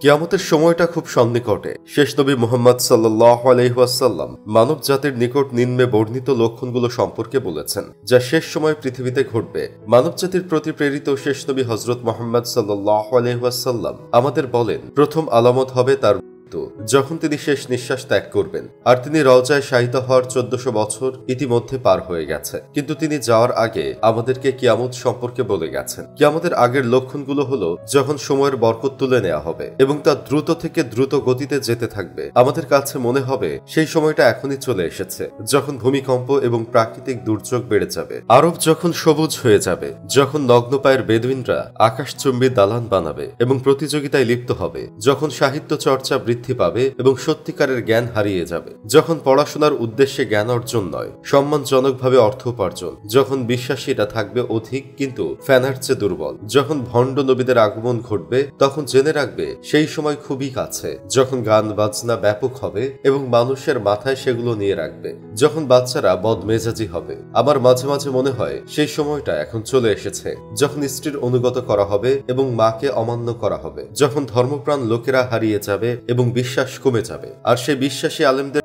কিয়ামতের সময়টা খুব সন্নিকটে। শেষ নবী মুহাম্মদ সাল্লাল্লাহু আলাইহি ওয়াসাল্লাম মানব জাতির নিকট নিম্নে বর্ণিত লক্ষণগুলো সম্পর্কে বলেছেন, যা শেষ সময় পৃথিবীতে ঘটবে। মানব জাতির প্রতি প্রেরিত শেষ নবী হযরত মুহাম্মদ সাল্লাল্লাহু আলাইহি ওয়াসাল্লাম আমাদের বলেন, প্রথম আলামত হবে তার যখন তিনি শেষ নিঃশ্বাস ত্যাগ করবেন। আর তিনি রওজায় শায়িত হওয়ার 1400 বছর ইতিমধ্যে পার হয়ে গেছে, কিন্তু তিনি যাওয়ার আগে আমাদেরকে কিয়ামত সম্পর্কে বলে গেছেন। কিয়ামতের আগের লক্ষণগুলো হলো যখন সময়ের বরকত তুলে নেওয়া হবে এবং তা দ্রুত থেকে দ্রুত গতিতে যেতে থাকবে। আমাদের কাছে মনে হবে সেই সময়টা এখনই চলে এসেছে, যখন ভূমিকম্প এবং প্রাকৃতিক দুর্যোগ বেড়ে যাবে, আরব যখন সবুজ হয়ে যাবে, যখন নগ্নপায়ের বেদুইনরা আকাশচুম্বী দালান বানাবে এবং প্রতিযোগিতায় লিপ্ত হবে, যখন সাহিত্য চর্চা বৃদ্ধি পাবে এবং সত্যিকারের জ্ঞান হারিয়ে যাবে, যখন পড়াশোনার উদ্দেশ্যে জ্ঞান অর্জন নয়, সম্মানজনকভাবে অর্থ উপার্জন, যখন বিশ্বাসীরা থাকবে অধিক কিন্তু ফ্যানার চেয়ে দুর্বল, যখন ভণ্ড নবীদের আগমন ঘটবে, তখন জেনে রাখবে সেই সময় খুবই কাছে, যখন গান বাজনা ব্যাপক হবে এবং মানুষের মাথায় সেগুলো নিয়ে রাখবে, যখন বাচ্চারা বদমেজাজি হবে। আমার মাঝে মাঝে মনে হয় সেই সময়টা এখন চলে এসেছে, যখন স্ত্রীর অনুগত করা হবে এবং মাকে অমান্য করা হবে, যখন ধর্মপ্রাণ লোকেরা হারিয়ে যাবে এবং বিশ্বাস কমে যাবে, আর সেই বিশ্বাসী আলেমদের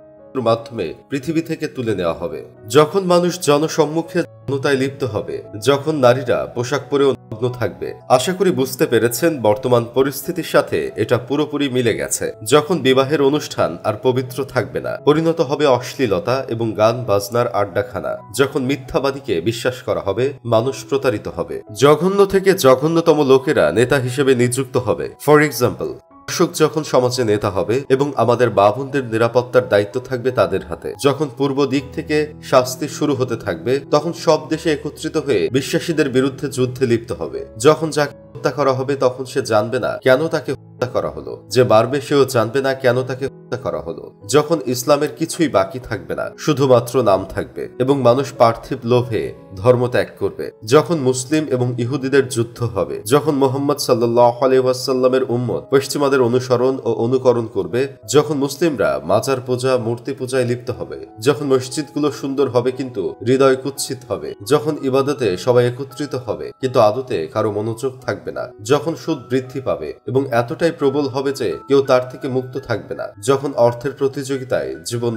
মাধ্যমে পৃথিবী থেকে তুলে নেওয়া হবে, যখন মানুষ জনসম্মুখে যৌনতায় লিপ্ত হবে, যখন নারীরা পোশাক পরে নগ্ন থাকবে। আশা করি বুঝতে পেরেছেন বর্তমান পরিস্থিতির সাথে এটা পুরোপুরি মিলে গেছে। যখন বিবাহের অনুষ্ঠান আর পবিত্র থাকবে না, পরিণত হবে অশ্লীলতা এবং গান বাজনার আড্ডাখানা, যখন মিথ্যাবাদীকে বিশ্বাস করা হবে, মানুষ প্রতারিত হবে, জঘন্য থেকে জঘন্যতম লোকেরা নেতা হিসেবে নিযুক্ত হবে। ফর এক্সাম্পল, দর্শক যখন সমাজে নেতা হবে এবং আমাদের মা বোনদের নিরাপত্তার দায়িত্ব থাকবে তাদের হাতে, যখন পূর্ব দিক থেকে শাস্তি শুরু হতে থাকবে, তখন সব দেশে একত্রিত হয়ে বিশ্বাসীদের বিরুদ্ধে যুদ্ধে লিপ্ত হবে, যখন যাকে হত্যা করা হবে তখন সে জানবে না কেন তাকে হত্যা করা হলো, যে মারবে সেও জানবে না কেন তাকে হত্যা করা হলো, যখন ইসলামের কিছুই বাকি থাকবে না, শুধুমাত্র নাম থাকবে এবং মানুষ পার্থিব লোভে ধর্ম ত্যাগ করবে, যখন মুসলিম এবং ইহুদিদের যুদ্ধ হবে, যখন মুহাম্মদ সাল্লাল্লাহু আলাইহি ওয়াসাল্লামের উম্মত পশ্চিমাদের অনুসরণ ও অনুকরণ করবে, যখন মুসলিমরা মাজার পূজা মূর্তি পূজায় লিপ্ত হবে, যখন মসজিদগুলো সুন্দর হবে কিন্তু হৃদয় কুৎসিত হবে, যখন ইবাদতে সবাই একত্রিত হবে কিন্তু আদতে কারো মনোযোগ থাকবে না, যখন সুদ বৃদ্ধি পাবে এবং এতটাই প্রবল হবে যে কেউ তার থেকে মুক্ত থাকবে না, যখন অর্থের প্রতিযোগিতায় জীবন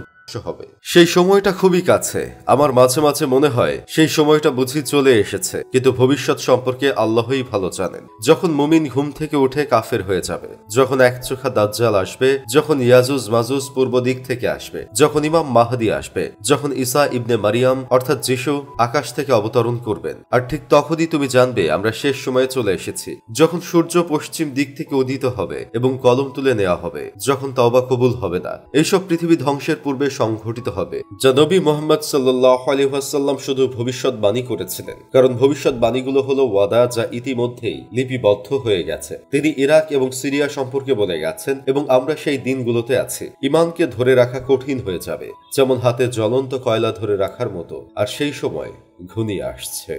হবে। সেই সময়টা খুবই কাছে। আমার মাঝে মাঝে মনে হয় সেই সময়টা বুঝি চলে এসেছে, কিন্তু ভবিষ্যৎ সম্পর্কে আল্লাহই ভালো জানেন। যখন মুমিন ঘুম থেকে উঠে কাফের হয়ে যাবে, যখন একচোখা দাজ্জাল আসবে, যখন ইয়াজুজ মাজুজ পূর্ব দিক থেকে আসবে, যখন ইমাম মাহদী আসবে, যখন ঈসা ইবনে মারিয়াম অর্থাৎ যিশু আকাশ থেকে অবতরণ করবেন, আর ঠিক তখনই তুমি জানবে আমরা শেষ সময়ে চলে এসেছি। যখন সূর্য পশ্চিম দিক থেকে উদিত হবে এবং কলম তুলে নেওয়া হবে, যখন তওবা কবুল হবে না, এইসব পৃথিবী ধ্বংসের পূর্বে সংঘটিত হবে, যা নবী মুহাম্মদ সাল্লাল্লাহু আলাইহি ওয়াসাল্লাম শুধু ভবিষ্যৎবাণী করেছিলেন, কারণ ভবিষ্যৎবাণীগুলো হলো ওয়াদা যা ইতিমধ্যেই লিপিবদ্ধ হয়ে গেছে। তিনি ইরাক এবং সিরিয়া সম্পর্কে বলে গেছেন এবং আমরা সেই দিনগুলোতে আছি। ঈমানকে ধরে রাখা কঠিন হয়ে যাবে, যেমন হাতে জ্বলন্ত কয়লা ধরে রাখার মতো, আর সেই সময় ঘনিয়ে আসছে।